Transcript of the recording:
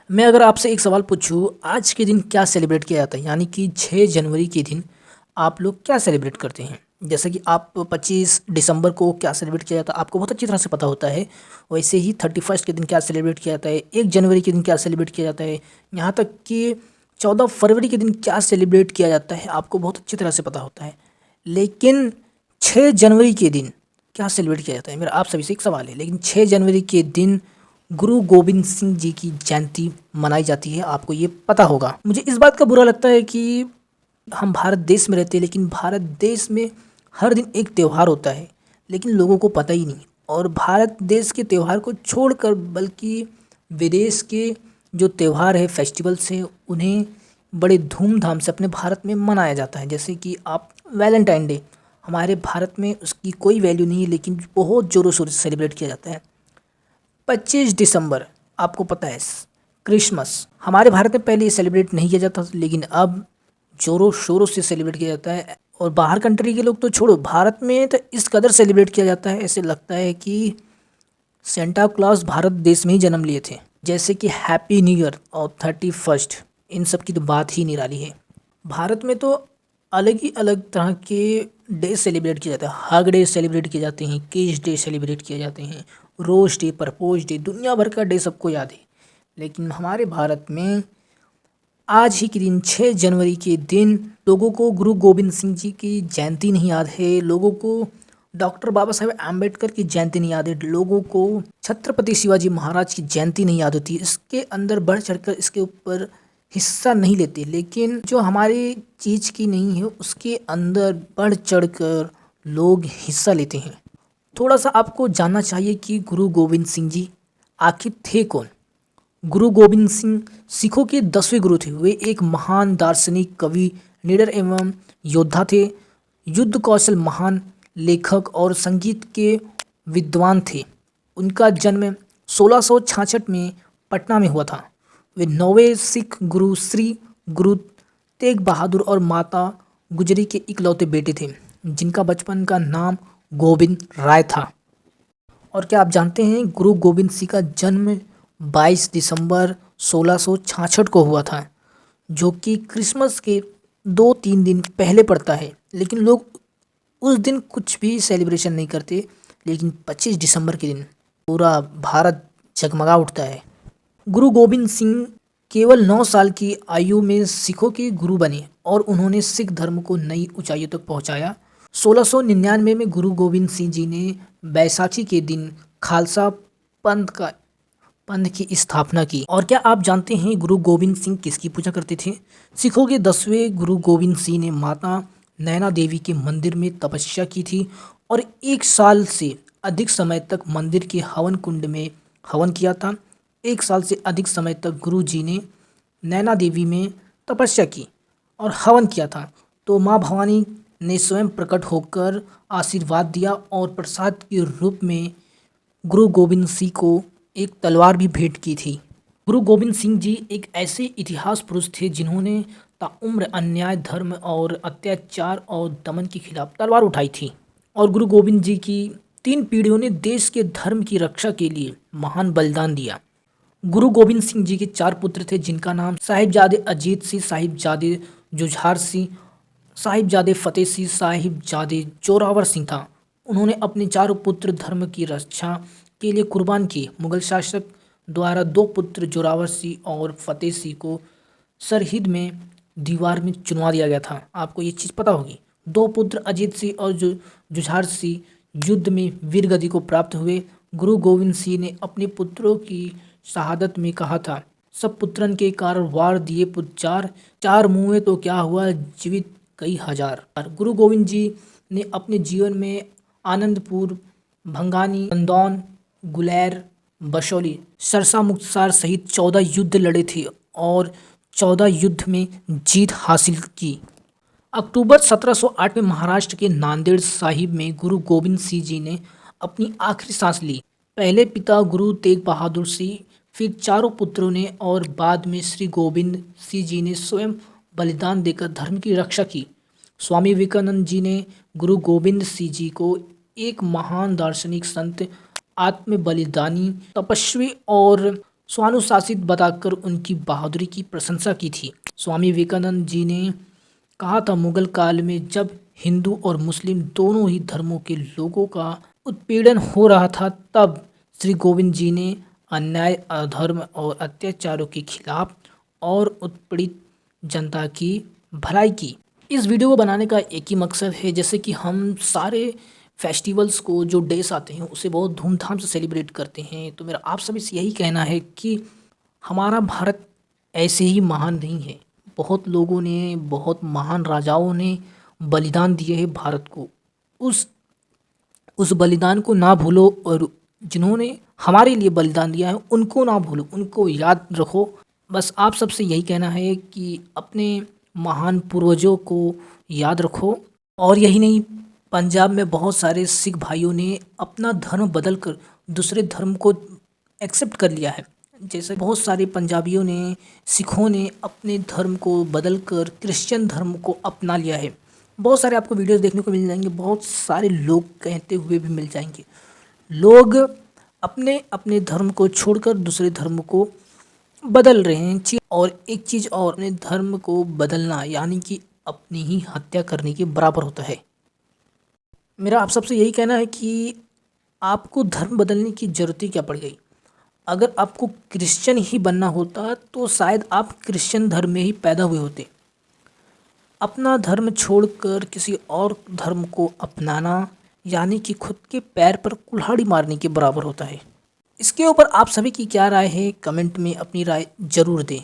मैं अगर आपसे एक सवाल पूछूँ, आज के दिन क्या सेलिब्रेट किया जाता है? यानी कि 6 जनवरी के दिन आप लोग क्या सेलिब्रेट करते हैं? जैसे कि आप 25 दिसंबर को क्या सेलिब्रेट किया जाता है, आपको बहुत अच्छी तरह से पता होता है। वैसे ही 31st के दिन क्या सेलिब्रेट किया जाता है, 1 जनवरी के दिन क्या सेलिब्रेट किया जाता है, यहाँ तक कि 14 फरवरी के दिन क्या सेलिब्रेट किया जाता है, आपको बहुत अच्छी तरह से पता होता है। लेकिन 6 जनवरी के दिन क्या सेलिब्रेट किया जाता है? मेरा आप सभी से एक सवाल है। लेकिन 6 जनवरी के दिन गुरु गोविंद सिंह जी की जयंती मनाई जाती है, आपको ये पता होगा। मुझे इस बात का बुरा लगता है कि हम भारत देश में रहते हैं, लेकिन भारत देश में हर दिन एक त्यौहार होता है, लेकिन लोगों को पता ही नहीं। और भारत देश के त्यौहार को छोड़कर बल्कि विदेश के जो त्यौहार है, फेस्टिवल्स हैं, उन्हें बड़े धूमधाम से अपने भारत में मनाया जाता है। जैसे कि आप वैलेंटाइन डे, हमारे भारत में उसकी कोई वैल्यू नहीं है, लेकिन बहुत ज़ोरों शोरों से सेलिब्रेट किया जाता है। 25 दिसंबर, आपको पता है, क्रिसमस, हमारे भारत में पहले ये सेलिब्रेट नहीं किया जाता था, लेकिन अब ज़ोरों शोरों से सेलिब्रेट किया जाता है। और बाहर कंट्री के लोग तो छोड़ो, भारत में तो इस कदर सेलिब्रेट किया जाता है, ऐसे लगता है कि सेंटा क्लॉज भारत देश में ही जन्म लिए थे। जैसे कि हैप्पी न्यू ईयर और 31st, इन सब की तो बात ही निराली है। भारत में तो अलग ही अलग तरह के डे सेलिब्रेट किए जाते हैं। हग डे सेलिब्रेट किए जाते हैं, किस डे सेलिब्रेट किए जाते हैं, रोज डे, प्रपोज डे, दुनिया भर का डे सबको याद है। लेकिन हमारे भारत में आज ही के दिन 6 जनवरी के दिन लोगों को गुरु गोविंद सिंह जी की जयंती नहीं याद है, लोगों को डॉक्टर बाबा साहेब आम्बेडकर की जयंती नहीं याद है, लोगों को छत्रपति शिवाजी महाराज की जयंती नहीं याद होती। इसके अंदर बढ़ चढ़कर इसके ऊपर हिस्सा नहीं लेते, लेकिन जो हमारी चीज़ की नहीं है उसके अंदर बढ़ चढ़कर लोग हिस्सा लेते हैं। थोड़ा सा आपको जानना चाहिए कि गुरु गोविंद सिंह जी आखिर थे कौन। गुरु गोविंद सिंह सिखों के 10वें गुरु थे। वे एक महान दार्शनिक, कवि, निडर एवं योद्धा थे। युद्ध कौशल, महान लेखक और संगीत के विद्वान थे। उनका जन्म 1666 में पटना में हुआ था। वे 9वें सिख गुरु श्री गुरु तेग बहादुर और माता गुजरी के इकलौते बेटे थे, जिनका बचपन का नाम गोविंद राय था। और क्या आप जानते हैं, गुरु गोविंद सिंह का जन्म 22 दिसंबर 1666 को हुआ था, जो कि क्रिसमस के 2-3 दिन पहले पड़ता है। लेकिन लोग उस दिन कुछ भी सेलिब्रेशन नहीं करते, लेकिन 25 दिसंबर के दिन पूरा भारत जगमगा उठता है। गुरु गोविंद सिंह केवल 9 साल की आयु में सिखों के गुरु बने और उन्होंने सिख धर्म को नई ऊंचाइयों तक पहुंचाया। 1699 में गुरु गोविंद सिंह जी ने बैसाखी के दिन खालसा पंथ की स्थापना की। और क्या आप जानते हैं गुरु गोविंद सिंह किसकी पूजा करते थे? सिखों के 10वें गुरु गोविंद सिंह ने माता नैना देवी के मंदिर में तपस्या की थी और 1 साल से अधिक समय तक मंदिर के हवन कुंड में हवन किया था। 1 साल से अधिक समय तक गुरु जी ने नैना देवी में तपस्या की और हवन किया था। तो माँ भवानी ने स्वयं प्रकट होकर आशीर्वाद दिया और प्रसाद के रूप में गुरु गोविंद सिंह को एक तलवार भी भेंट की थी। गुरु गोविंद सिंह जी एक ऐसे इतिहास पुरुष थे जिन्होंने ताउम्र अन्याय, धर्म और अत्याचार और दमन के खिलाफ तलवार उठाई थी। और गुरु गोविंद जी की 3 पीढ़ियों ने देश के धर्म की रक्षा के लिए महान बलिदान दिया। गुरु गोविंद सिंह जी के 4 पुत्र थे, जिनका नाम साहिबजादे अजीत सिंह, साहिबजादे जुझार सिंह, साहिबजादे फतेह सिंह, साहिबजादे जोरावर सिंह था। उन्होंने अपने 4 पुत्र धर्म की रक्षा के लिए कुर्बान किए। मुगल शासक द्वारा 2 पुत्र जोरावर सिंह और फतेह सिंह को सरहिंद में दीवार में चुनवा दिया गया था। आपको ये चीज़ पता होगी। 2 पुत्र अजीत सिंह और जुझार सिंह युद्ध में वीर गति को प्राप्त हुए। गुरु गोविंद सिंह ने अपने पुत्रों की शहादत में कहा था, सब पुत्रन के कारण वार दिए पुचार, चार मुँहे तो क्या हुआ जीवित कई हजार। गुरु गोविंद जी ने अपने जीवन में आनंदपुर, भंगानी, नंदौन, गुलेर, बशौली, सरसा मुक्तसर सहित 14 युद्ध लड़े थे और 14 युद्ध में जीत हासिल की। अक्टूबर 1708 में महाराष्ट्र के नांदेड़ साहिब में गुरु गोविंद सिंह जी ने अपनी आखिरी सांस ली। पहले पिता गुरु तेग बहादुर सिंह, फिर चारों पुत्रों ने और बाद में श्री गोविंद सिंह जी ने स्वयं बलिदान देकर धर्म की रक्षा की। स्वामी विवेकानंद जी ने गुरु गोविंद सिंह जी को एक महान दार्शनिक, संत, आत्म बलिदानी, तपस्वी और स्वानुशासित बताकर उनकी बहादुरी की प्रशंसा की थी। स्वामी विवेकानंद जी ने कहा था, मुगल काल में जब हिंदू और मुस्लिम दोनों ही धर्मों के लोगों का उत्पीड़न हो रहा था, तब श्री गोविंद जी ने अन्याय, अधर्म और अत्याचारों के खिलाफ और उत्पीड़ित जनता की भलाई की। इस वीडियो को बनाने का एक ही मकसद है, जैसे कि हम सारे फेस्टिवल्स को, जो डेज आते हैं, उसे बहुत धूमधाम से सेलिब्रेट करते हैं। तो मेरा आप सभी से यही कहना है कि हमारा भारत ऐसे ही महान नहीं है। बहुत लोगों ने, बहुत महान राजाओं ने बलिदान दिए हैं भारत को। उस बलिदान को ना भूलो, और जिन्होंने हमारे लिए बलिदान दिया है उनको ना भूलो, उनको याद रखो। बस आप सबसे यही कहना है कि अपने महान पूर्वजों को याद रखो। और यही नहीं, पंजाब में बहुत सारे सिख भाइयों ने अपना धर्म बदल कर दूसरे धर्म को एक्सेप्ट कर लिया है। जैसे बहुत सारे पंजाबियों ने, सिखों ने अपने धर्म को बदल कर क्रिश्चियन धर्म को अपना लिया है। बहुत सारे आपको वीडियोस देखने को मिल जाएंगे, बहुत सारे लोग कहते हुए भी मिल जाएंगे। लोग अपने अपने धर्म को छोड़कर दूसरे धर्म को बदल रहे हैं। और एक चीज़ और, अपने धर्म को बदलना यानी कि अपनी ही हत्या करने के बराबर होता है। मेरा आप सबसे यही कहना है कि आपको धर्म बदलने की ज़रूरत ही क्या पड़ गई। अगर आपको क्रिश्चियन ही बनना होता तो शायद आप क्रिश्चियन धर्म में ही पैदा हुए होते। अपना धर्म छोड़कर किसी और धर्म को अपनाना यानी कि खुद के पैर पर कुल्हाड़ी मारने के बराबर होता है। इसके ऊपर आप सभी की क्या राय है, कमेंट में अपनी राय ज़रूर दें।